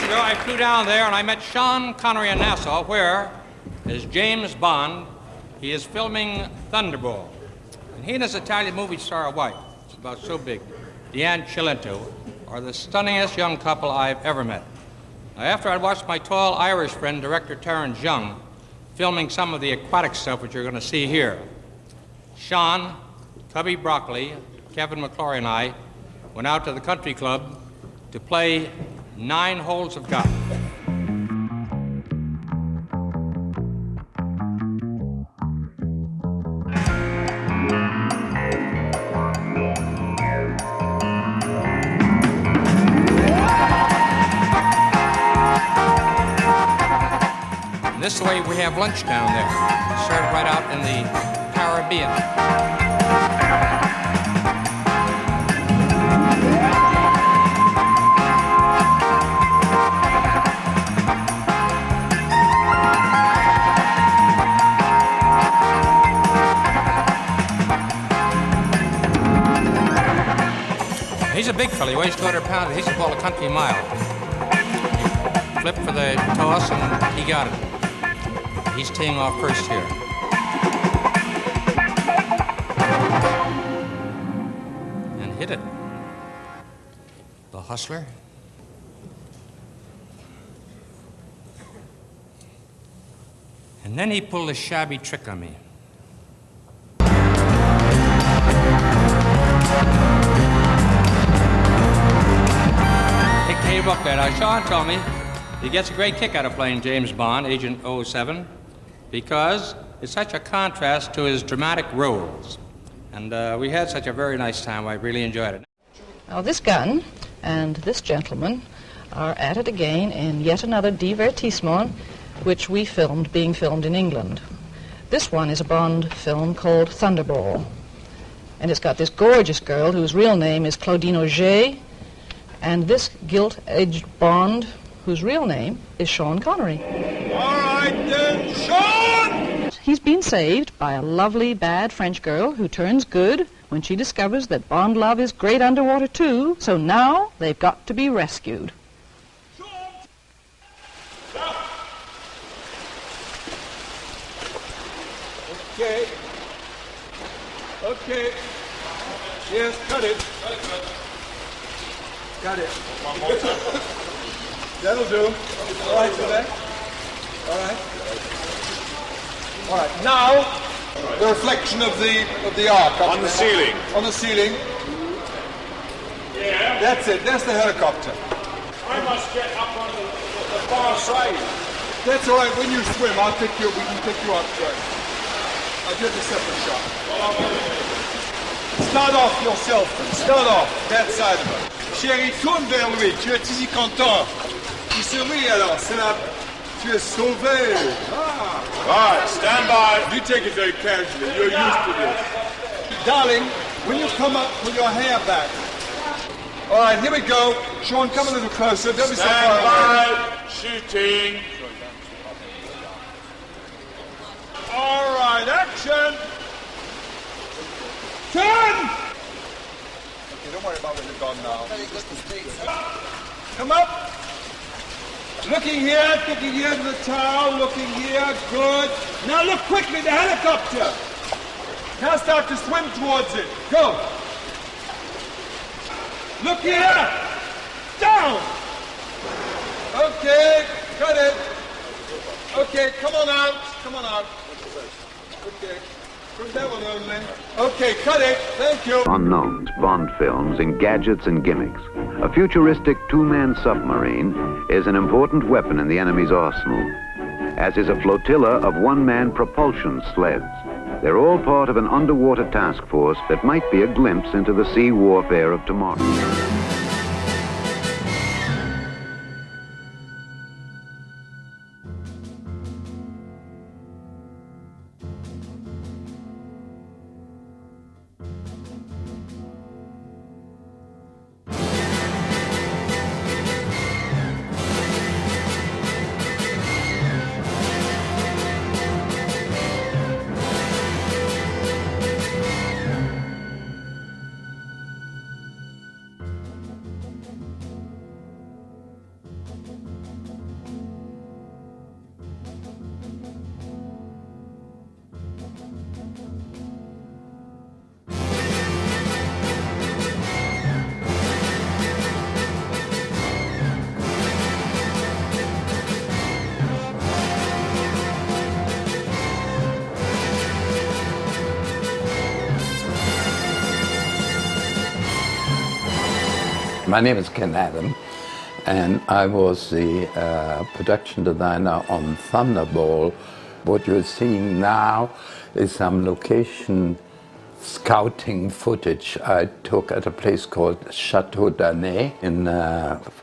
ago, I flew down there and I met Sean Connery in Nassau, where, as James Bond, he is filming Thunderball. And he and his Italian movie star wife, it's about so big, Deanne Cilento, are the stunningest young couple I've ever met. Now, after I'd watched my tall Irish friend, director Terence Young, filming some of the aquatic stuff which you're going to see here, Sean, Cubby Broccoli, Kevin McClory and I went out to the country club to play 9 holes of golf. And this is the way we have lunch down there, served right out in the Caribbean. He's a big fella. He weighs 200 pounds. He's called a country mile. He flipped for the toss, and he got it. He's teeing off first here. And hit it. The hustler. And then he pulled a shabby trick on me. Came up there. Now, Sean told me he gets a great kick out of playing James Bond, Agent 007, because it's such a contrast to his dramatic roles. And we had such a very nice time. I really enjoyed it. Now, this gun and this gentleman are at it again in yet another divertissement, which we filmed, being filmed in England. This one is a Bond film called Thunderball. And it's got this gorgeous girl whose real name is Claudine Auger, and this gilt-edged Bond, whose real name is Sean Connery. All right then, Sean! He's been saved by a lovely, bad French girl who turns good when she discovers that Bond love is great underwater too, so now they've got to be rescued. Okay. Okay. Yes, cut it. Got it. One more time. That'll do. All right, go back. All right. All right. Now, the reflection of the arc on the ceiling. On the ceiling. Yeah. That's it. That's the helicopter. I must get up on the far side. That's all right. When you swim, I'll pick you. We can pick you up. Right. I'll give you a separate shot. Start off yourself. Start off that side of it. Chérie, tourne vers lui. Tu es ici content. Tu souris alors. C'est là. Tu es sauvé. Ah. Right, stand by. You take it very casually. You're used to this. Darling, when you come up, put your hair back. All right, here we go. Sean, come a little closer. Don't be so far away. Stand by. Shooting. All right, action. Turn. Okay, don't worry about what you've done now. Come up. Looking here to the tower, looking here, good. Now look quickly, the helicopter. Now start to swim towards it. Go. Look here. Down. Okay, cut it. Okay, come on out. Come on out. Okay. From that one only. Okay, cut it. Thank you. Unknowns, Bond films, and gadgets and gimmicks. A futuristic two-man submarine is an important weapon in the enemy's arsenal, as is a flotilla of one-man propulsion sleds. They're all part of an underwater task force that might be a glimpse into the sea warfare of tomorrow. My name is Ken Adam, and I was the production designer on Thunderball. What you're seeing now is some location scouting footage I took at a place called Chateau d'Annay in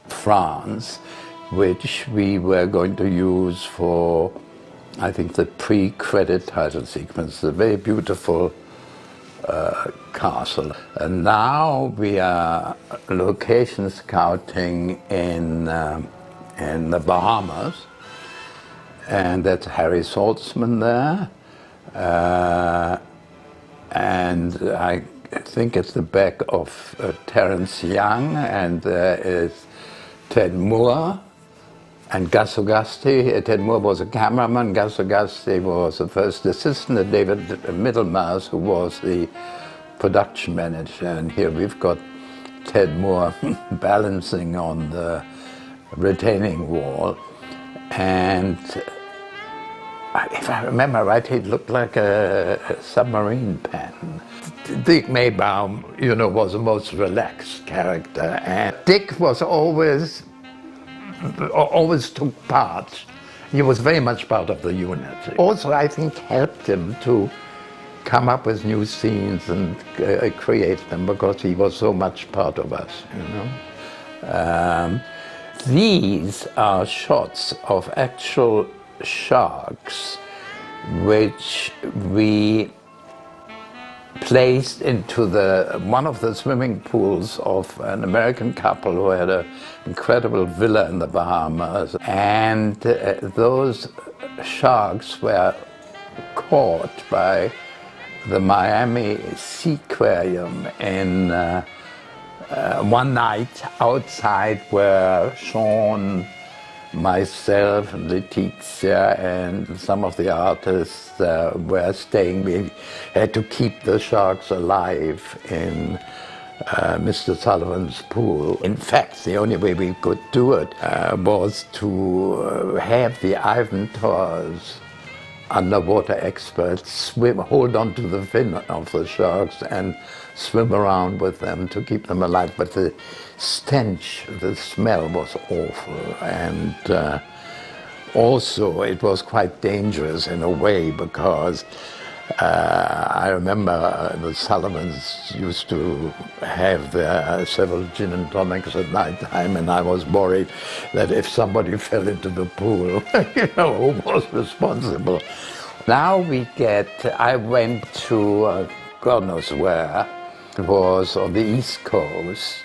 France, which we were going to use for, I think, the pre-credit title sequence, a very beautiful castle. And now we are location scouting in the Bahamas, and that's Harry Saltzman there. And I think it's the back of Terence Young, and there is Ted Moore and Gus Augusti. Ted Moore was a cameraman, Gus Augusti was the first assistant, and David Middlemas, who was the production manager. And here we've got Ted Moore balancing on the retaining wall. And if I remember right, it looked like a submarine pen. Dick Maybaum, you know, was the most relaxed character, and Dick was always took part. He was very much part of the unit. Also, I think, helped him to come up with new scenes and create them, because he was so much part of us, you know. These are shots of actual sharks which we placed into one of the swimming pools of an American couple who had an incredible villa in the Bahamas. And those sharks were caught by the Miami Seaquarium in one night outside, where Sean, myself, and Letizia, and some of the artists were staying. We had to keep the sharks alive in Mr. Sullivan's pool. In fact, the only way we could do it was to have the Ivan Tors underwater experts hold on to the fin of the sharks and swim around with them to keep them alive. But the stench, the smell was awful, and also it was quite dangerous in a way, because I remember the Sullivans used to have their several gin and tonics at night time, and I was worried that if somebody fell into the pool, you know, who was responsible? Now I went to God knows where, it was on the East Coast,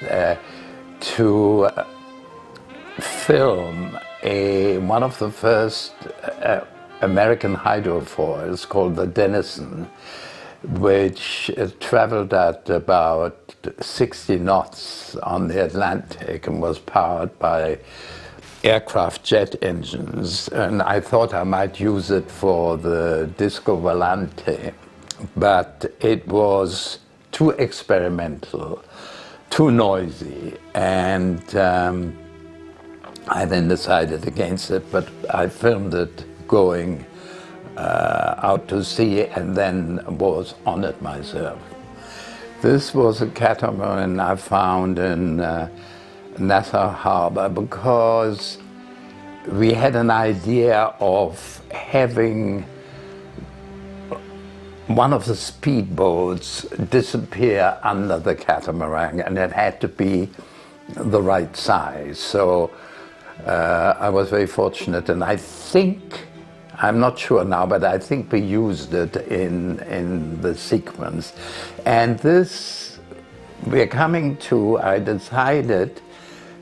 to film one of the first American hydrofoils called the Denison, which traveled at about 60 knots on the Atlantic and was powered by aircraft jet engines. And I thought I might use it for the Disco Volante, but it was too experimental, too noisy, and I then decided against it, but I filmed it going out to sea and then was on it myself. This was a catamaran I found in Nassau Harbor, because we had an idea of having one of the speedboats disappear under the catamaran, and it had to be the right size. So I was very fortunate, and I think, I'm not sure now, but I think we used it in the sequence. And this, we're coming to, I decided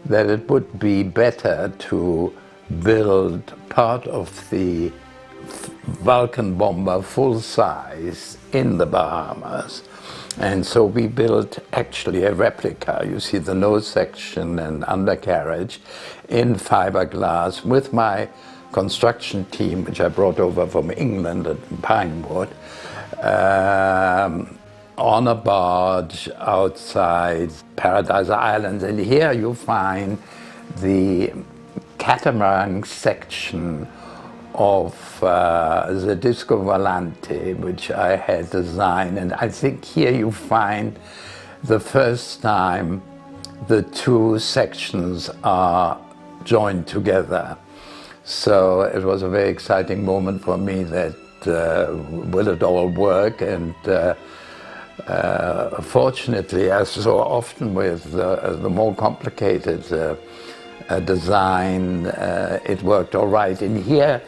that it would be better to build part of the Vulcan bomber full size in the Bahamas. And so we built actually a replica. You see the nose section and undercarriage in fiberglass with my construction team, which I brought over from England at Pinewood, on a barge outside Paradise Island. And here you find the catamaran section of the Disco Volante, which I had designed. And I think here you find the first time the two sections are joined together. So it was a very exciting moment for me that will it all work, and fortunately, as so often with the more complicated design, it worked all right. And here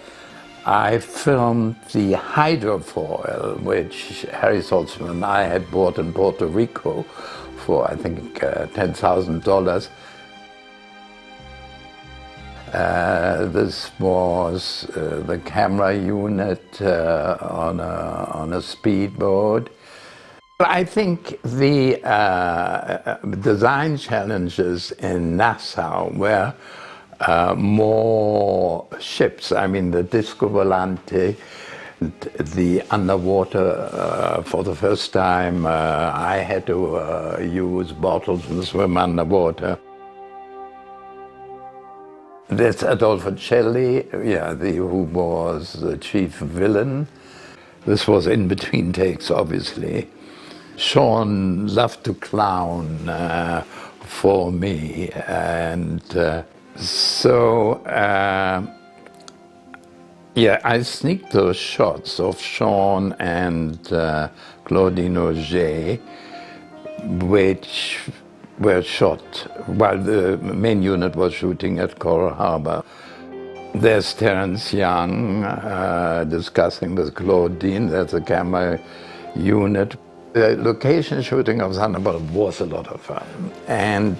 I filmed the hydrofoil, which Harry Saltzman and I had bought in Puerto Rico for, I think, $10,000. This was the camera unit on a speedboat. I think the design challenges in Nassau were more ships. I mean, the Disco Volante, the underwater, for the first time, I had to use bottles and swim underwater. There's Adolfo Celli, who was the chief villain. This was in between takes, obviously. Sean loved to clown for me, and I sneaked those shots of Sean and Claudine Auger, which were shot while the main unit was shooting at Coral Harbor. There's Terence Young discussing with Claudine. There's a camera unit. The location shooting of Thunderball was a lot of fun, and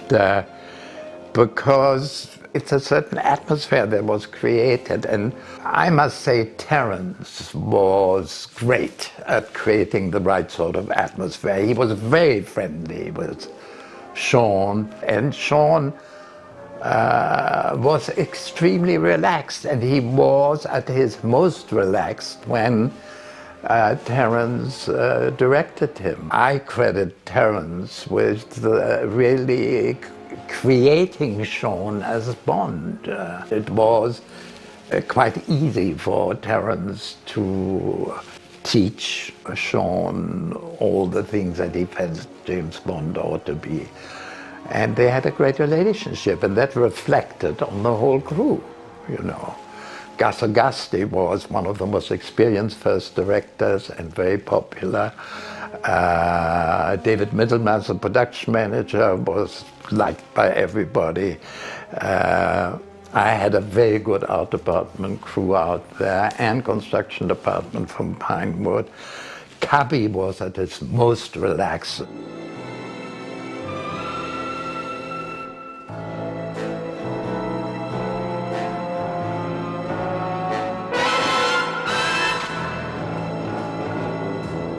because it's a certain atmosphere that was created, and I must say Terence was great at creating the right sort of atmosphere. He was very friendly with Sean, and Sean was extremely relaxed, and he was at his most relaxed when Terence directed him. I credit Terence with really creating Sean as Bond. It was quite easy for Terence to teach Sean all the things that he felt James Bond ought to be. And they had a great relationship, and that reflected on the whole crew, you know. Gus Augusti was one of the most experienced first directors and very popular. David Middleman, the production manager, was liked by everybody. I had a very good art department crew out there and construction department from Pinewood. Cubby was at its most relaxed.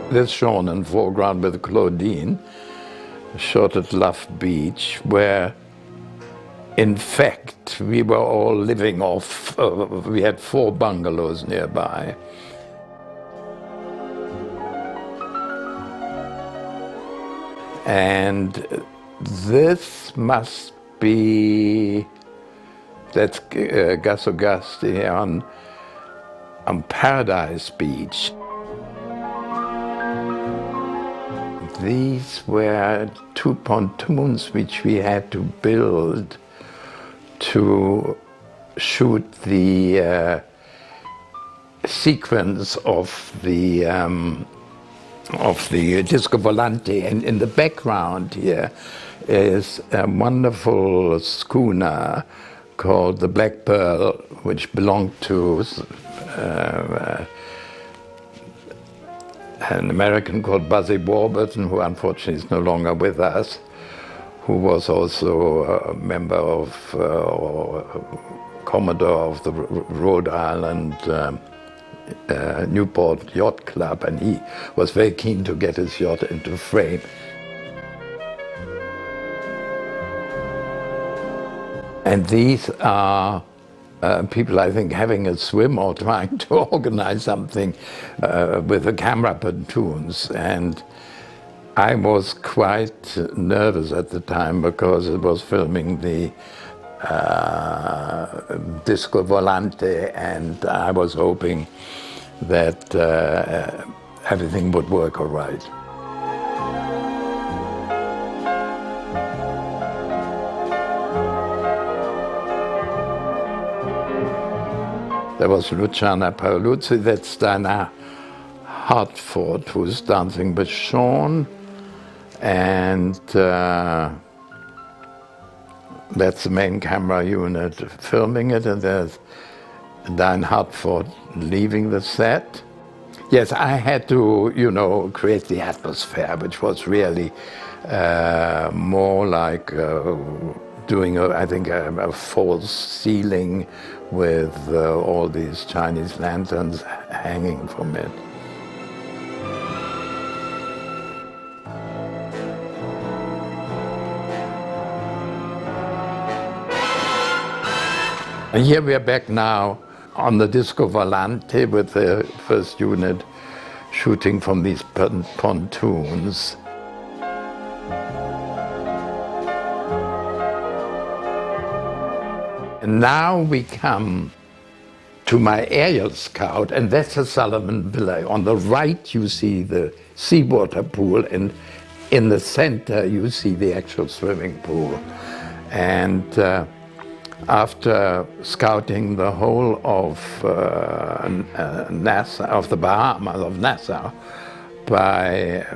This Sean in foreground with Claudine, shot at Love Beach, where in fact we were all living off, we had 4 bungalows nearby. And this must be, that's Gus Augusti on Paradise Beach. These were 2 pontoons which we had to build to shoot the sequence of the Disco Volante. And in the background here is a wonderful schooner called the Black Pearl, which belonged to an American called Buzzy Warburton, who unfortunately is no longer with us, who was also a member of, or Commodore of the Rhode Island Newport Yacht Club, and he was very keen to get his yacht into frame. And these are people, I think, having a swim or trying to organize something with the camera pontoons. And I was quite nervous at the time because it was filming the Disco Volante, and I was hoping that everything would work all right. There was Luciana Paoluzzi, that's Diana Hartford, who's dancing with Sean, and that's the main camera unit filming it, and there's Diane Hartford leaving the set. Yes, I had to, you know, create the atmosphere, which was really more like doing, I think, a false ceiling with all these Chinese lanterns hanging from it. And here we are back now on the Disco Volante with the first unit shooting from these pontoons. And now we come to my aerial scout, and that's the Sullivan Villa. On the right you see the seawater pool, and in the center you see the actual swimming pool. And after scouting the whole of Nassau, of the Bahamas, of Nassau, by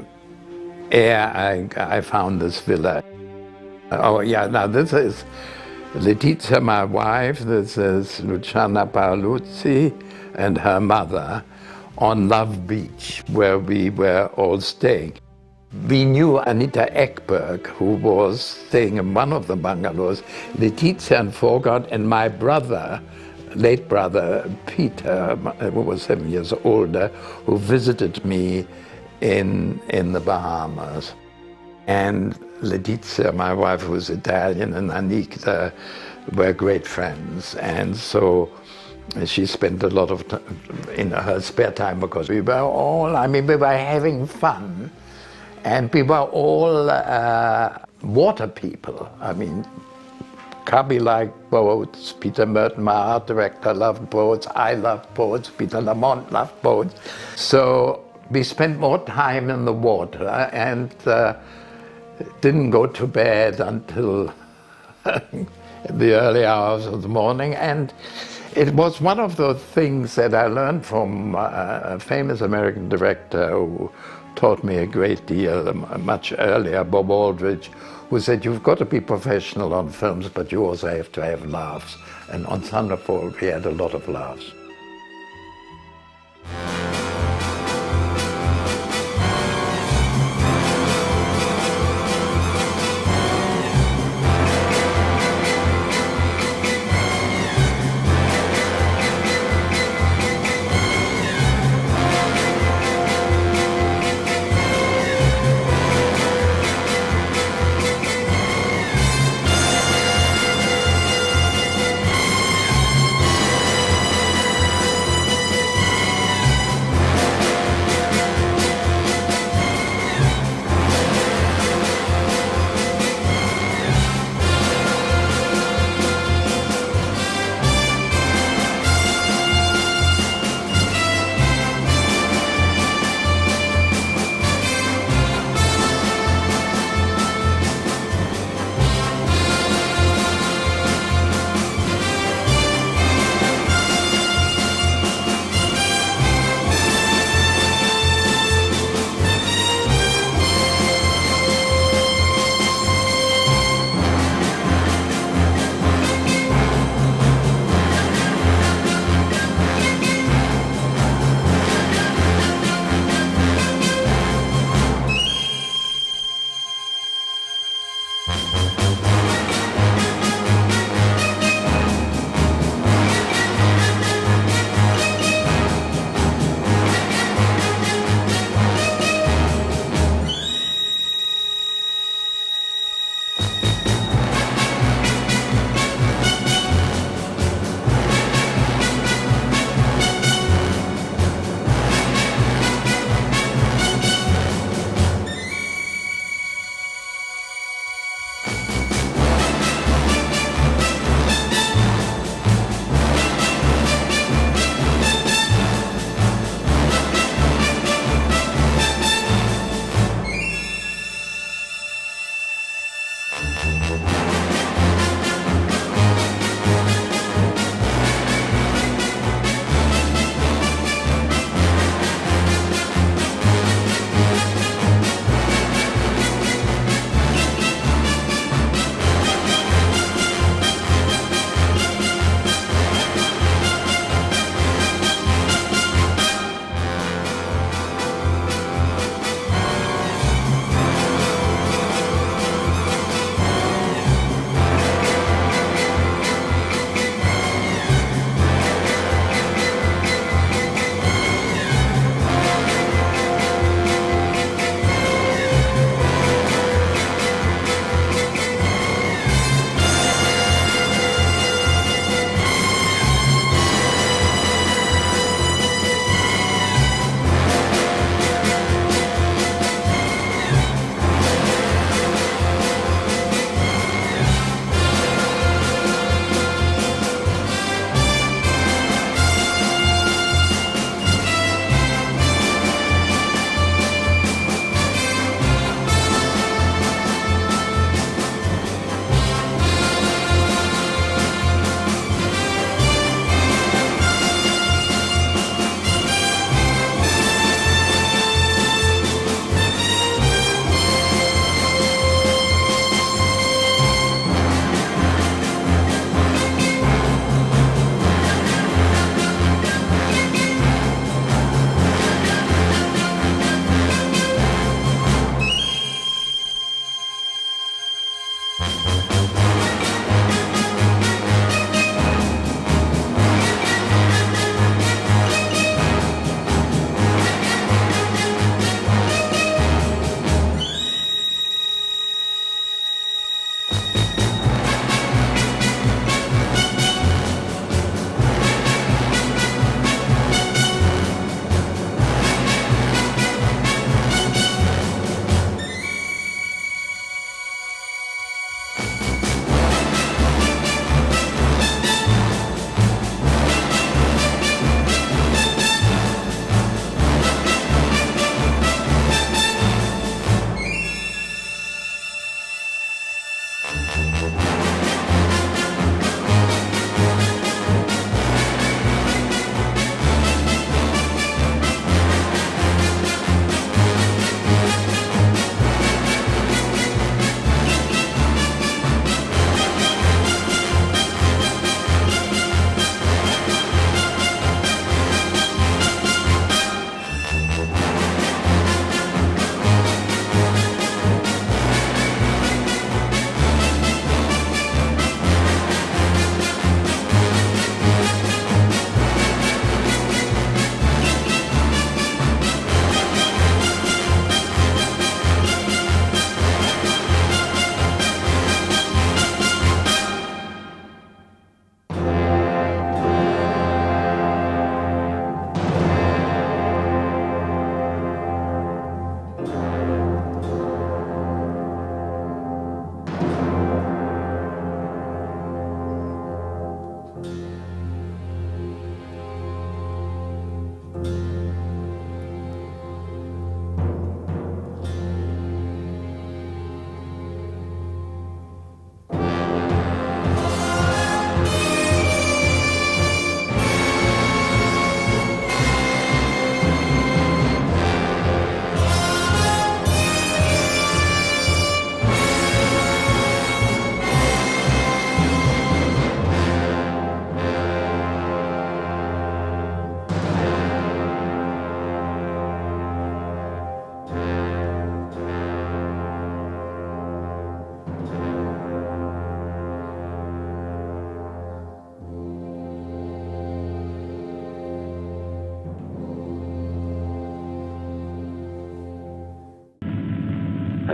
air, I found this villa. Oh yeah, now this is Letizia, my wife, this is Luciana Paoluzzi and her mother on Love Beach, where we were all staying. We knew Anita Ekberg, who was staying in one of the bungalows, Letizia and Fogart, and my brother, late brother Peter, who was 7 years older, who visited me in the Bahamas. And Letizia, my wife, who was Italian, and Anita were great friends. And so she spent a lot of time in her spare time, because we were all, we were having fun. And we were all water people. Cubby liked boats, Peter Merton, my art director, loved boats, I loved boats, Peter Lamont loved boats. So we spent more time in the water and didn't go to bed until the early hours of the morning. And it was one of those things that I learned from a famous American director who taught me a great deal much earlier, Bob Aldridge, who said, you've got to be professional on films, but you also have to have laughs. And on Thunderball, we had a lot of laughs.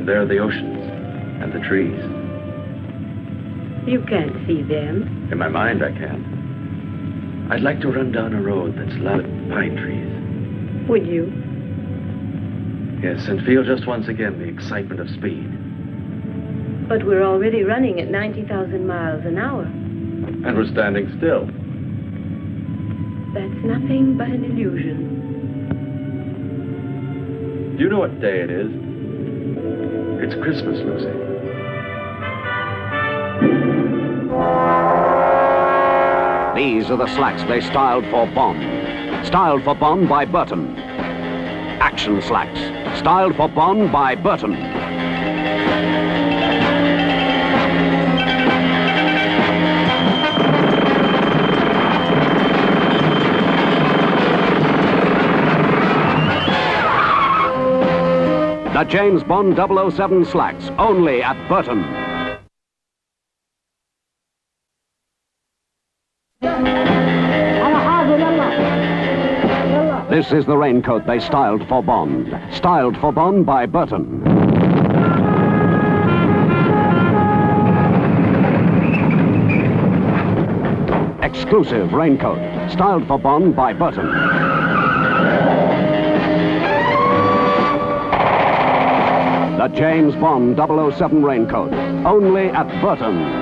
And there are the oceans and the trees. You can't see them. In my mind, I can. I'd like to run down a road that's lined with pine trees. Would you? Yes, and feel just once again the excitement of speed. But we're already running at 90,000 miles an hour. And we're standing still. That's nothing but an illusion. Do you know what day it is? It's Christmas, Lucy. These are the slacks they styled for Bond. Styled for Bond by Burton. Action slacks. Styled for Bond by Burton. The James Bond 007 slacks, only at Burton. This is the raincoat they styled for Bond. Styled for Bond by Burton. Exclusive raincoat. Styled for Bond by Burton. The James Bond 007 raincoat, only at Burton.